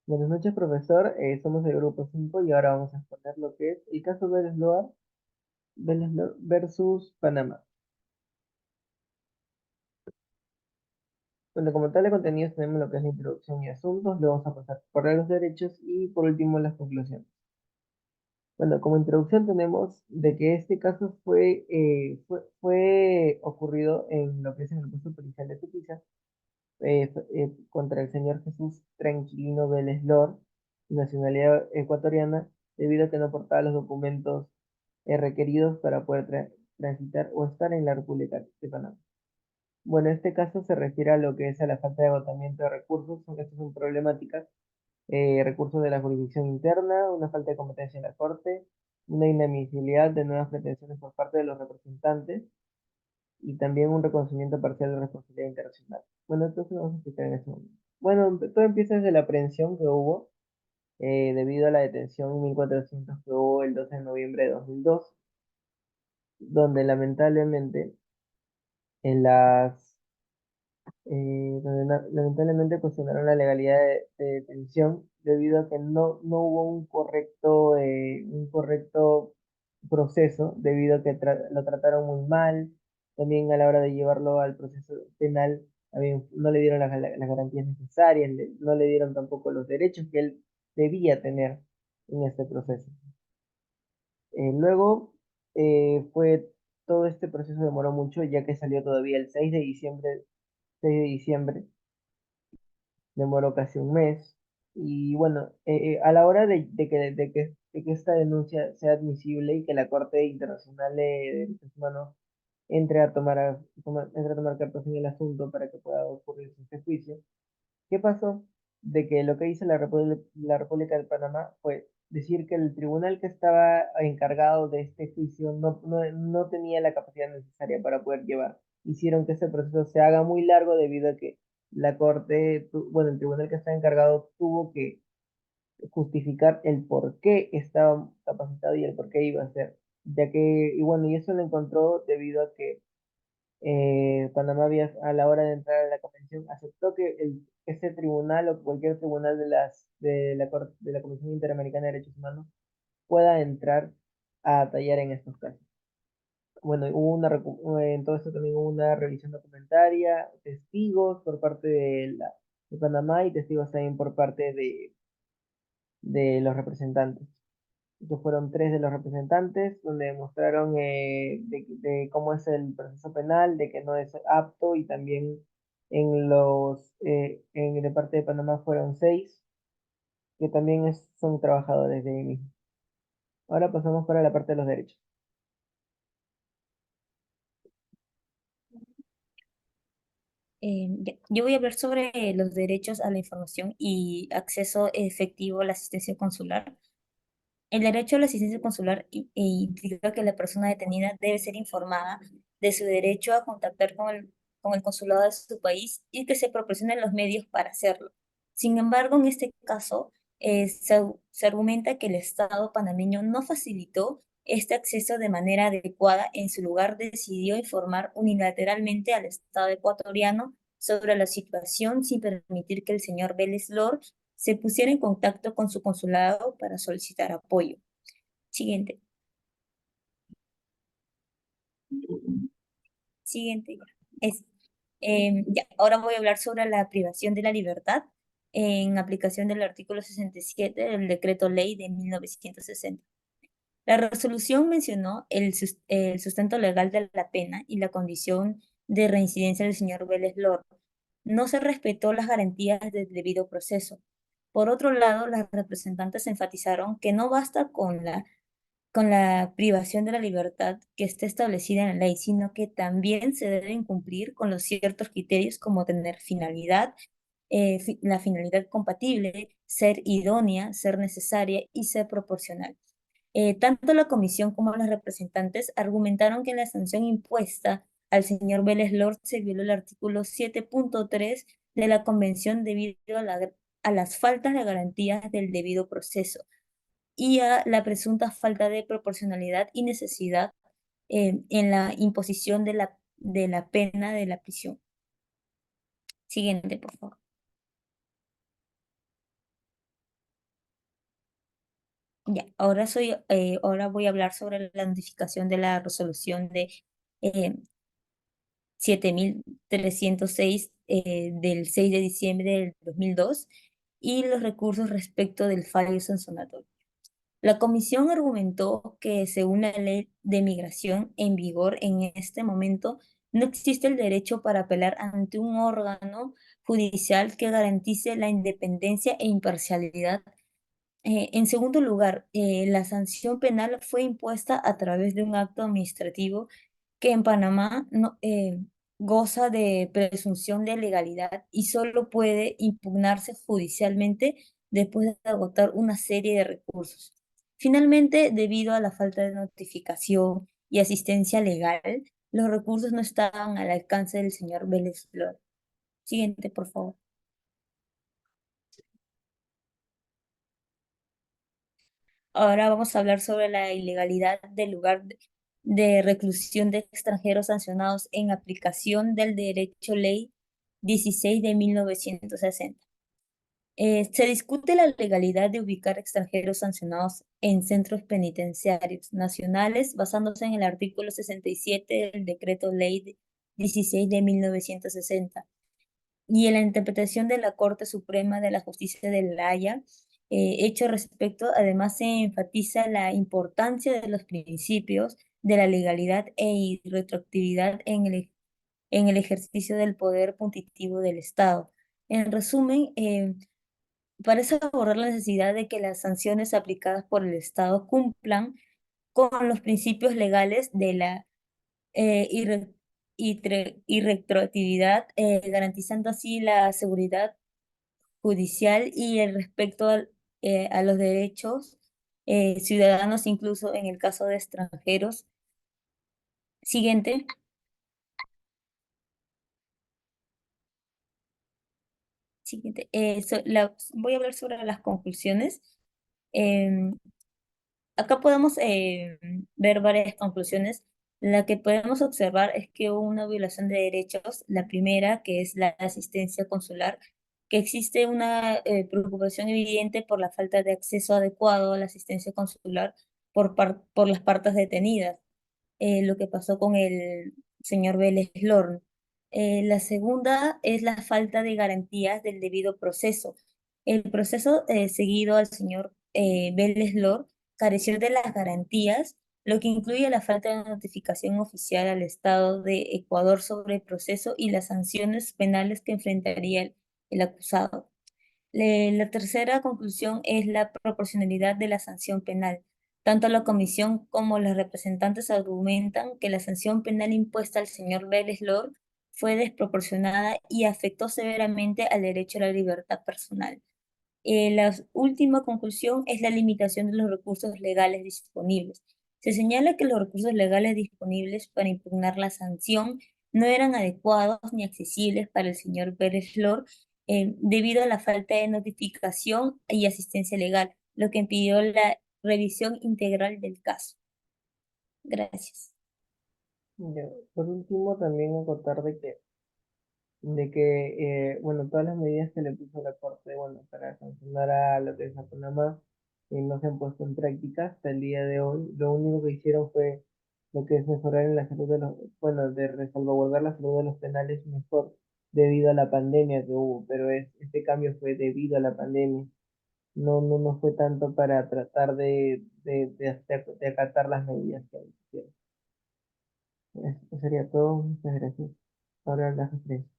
Buenas noches, profesor. Somos el grupo 5 y ahora vamos a exponer lo que es el caso Vélez Loar versus Panamá. Bueno, como tal de contenidos tenemos lo que es la introducción y asuntos, luego vamos a pasar por los derechos y por último las conclusiones. Bueno, como introducción tenemos de que este caso fue ocurrido en lo que es en el puesto policial de Tupiza, contra el señor Jesús Tranquilino Vélez Lor, nacionalidad ecuatoriana, debido a que no portaba los documentos requeridos para poder transitar o estar en la República de Panamá. Bueno, este caso se refiere a lo que es a la falta de agotamiento de recursos, aunque estas son problemáticas, recursos de la jurisdicción interna, una falta de competencia en la Corte, una inadmisibilidad de nuevas pretensiones por parte de los representantes y también un reconocimiento parcial de responsabilidad internacional. Bueno, entonces vamos a explicar en este momento. Bueno, todo empieza desde la aprehensión que hubo debido a la detención 1400 que hubo el 12 de noviembre de 2002, donde lamentablemente en lamentablemente cuestionaron la legalidad de detención debido a que no hubo un correcto proceso, debido a que lo trataron muy mal, también a la hora de llevarlo al proceso penal, también no le dieron las garantías necesarias, no le dieron tampoco los derechos que él debía tener en este proceso. Luego fue todo este proceso demoró mucho, ya que salió todavía el 6 de diciembre, demoró casi un mes. Y bueno, a la hora de que esta denuncia sea admisible y que la Corte Internacional de Derechos Humanos entre a tomar cartas en el asunto para que pueda ocurrir este juicio, ¿qué pasó? De que lo que hizo la República de Panamá fue decir que el tribunal que estaba encargado de este juicio no tenía la capacidad necesaria para poder llevar. Hicieron que ese proceso se haga muy largo debido a que bueno, el tribunal que estaba encargado tuvo que justificar el por qué estaba capacitado y el por qué iba a ser. Ya que, y bueno, y eso lo encontró debido a que Panamá había, a la hora de entrar a la convención, aceptó que ese tribunal o cualquier tribunal de la Comisión Interamericana de Derechos Humanos pueda entrar a tallar en estos casos. Bueno, en todo esto también hubo una revisión documentaria, testigos por parte de Panamá y testigos también por parte de los representantes, que fueron tres de los representantes, donde demostraron de cómo es el proceso penal, de que no es apto, y también de parte de Panamá fueron seis, que también son trabajadores de ahí mismo. Ahora pasamos para la parte de los derechos. Yo voy a hablar sobre los derechos a la información y acceso efectivo a la asistencia consular. El derecho a la asistencia consular implica que la persona detenida debe ser informada de su derecho a contactar con el consulado de su país y que se proporcionen los medios para hacerlo. Sin embargo, en este caso, se argumenta que el Estado panameño no facilitó este acceso de manera adecuada. En su lugar, decidió informar unilateralmente al Estado ecuatoriano sobre la situación sin permitir que el señor Vélez Lor se pusiera en contacto con su consulado para solicitar apoyo. Siguiente. Siguiente. Ya. Ya. Ahora voy a hablar sobre la privación de la libertad en aplicación del artículo 67 del Decreto Ley de 1960. La resolución mencionó el sustento legal de la pena y la condición de reincidencia del señor Vélez Lor. No se respetó las garantías del debido proceso. Por otro lado, las representantes enfatizaron que no basta con la privación de la libertad que esté establecida en la ley, sino que también se deben cumplir con los ciertos criterios como tener finalidad, la finalidad compatible, ser idónea, ser necesaria y ser proporcional. Tanto la comisión como los representantes argumentaron que la sanción impuesta al señor Vélez Lord se violó el artículo 7.3 de la Convención debido a las faltas de garantías del debido proceso y a la presunta falta de proporcionalidad y necesidad en la imposición de la pena de la prisión. Siguiente, por favor. Ya, ahora voy a hablar sobre la notificación de la resolución de eh, 7306 del 6 de diciembre del 2002 y los recursos respecto del fallo sancionatorio. La comisión argumentó que según la ley de migración en vigor en este momento, no existe el derecho para apelar ante un órgano judicial que garantice la independencia e imparcialidad. En segundo lugar, la sanción penal fue impuesta a través de un acto administrativo que en Panamá goza de presunción de legalidad y solo puede impugnarse judicialmente después de agotar una serie de recursos. Finalmente, debido a la falta de notificación y asistencia legal, los recursos no estaban al alcance del señor Vélez Flor. Siguiente, por favor. Ahora vamos a hablar sobre la ilegalidad del lugar de reclusión de extranjeros sancionados en aplicación del Derecho Ley 16 de 1960. Se discute la legalidad de ubicar extranjeros sancionados en centros penitenciarios nacionales basándose en el artículo 67 del Decreto Ley 16 de 1960 y en la interpretación de la Corte Suprema de la Justicia de La Haya, hecho respecto, además se enfatiza la importancia de los principios de la legalidad e irretroactividad en el ejercicio del poder punitivo del Estado. En resumen, parece abordar la necesidad de que las sanciones aplicadas por el Estado cumplan con los principios legales de la y retroactividad, garantizando así la seguridad judicial y el respeto a los derechos ciudadanos, incluso en el caso de extranjeros. Siguiente. Siguiente. Voy a hablar sobre las conclusiones. Em, Acá podemos ver varias conclusiones. La que podemos observar es que hubo una violación de derechos. La primera, que es la asistencia consular, que existe una preocupación evidente por la falta de acceso adecuado a la asistencia consular por las partes detenidas, lo que pasó con el señor Vélez Lorn. La segunda es la falta de garantías del debido proceso. El proceso seguido al señor Vélez Lorn careció de las garantías, lo que incluye la falta de notificación oficial al Estado de Ecuador sobre el proceso y las sanciones penales que enfrentaría el acusado. La tercera conclusión es la proporcionalidad de la sanción penal. Tanto la comisión como los representantes argumentan que la sanción penal impuesta al señor Vélez Lor fue desproporcionada y afectó severamente al derecho a la libertad personal. La última conclusión es la limitación de los recursos legales disponibles. Se señala que los recursos legales disponibles para impugnar la sanción no eran adecuados ni accesibles para el señor Pérez Flor debido a la falta de notificación y asistencia legal, lo que impidió la revisión integral del caso. Gracias. Ya, por último, también acotar de que bueno, todas las medidas que le puso la Corte, bueno, para sancionar a la defensa Panamá, no se han puesto en práctica hasta el día de hoy. Lo único que hicieron fue lo que es mejorar en la salud de los, bueno, salvaguardar la salud de los penales mejor debido a la pandemia que hubo, pero este cambio fue debido a la pandemia. No fue tanto para tratar de acatar las medidas que hicieron. Eso sería todo. Muchas gracias. Ahora las referencias.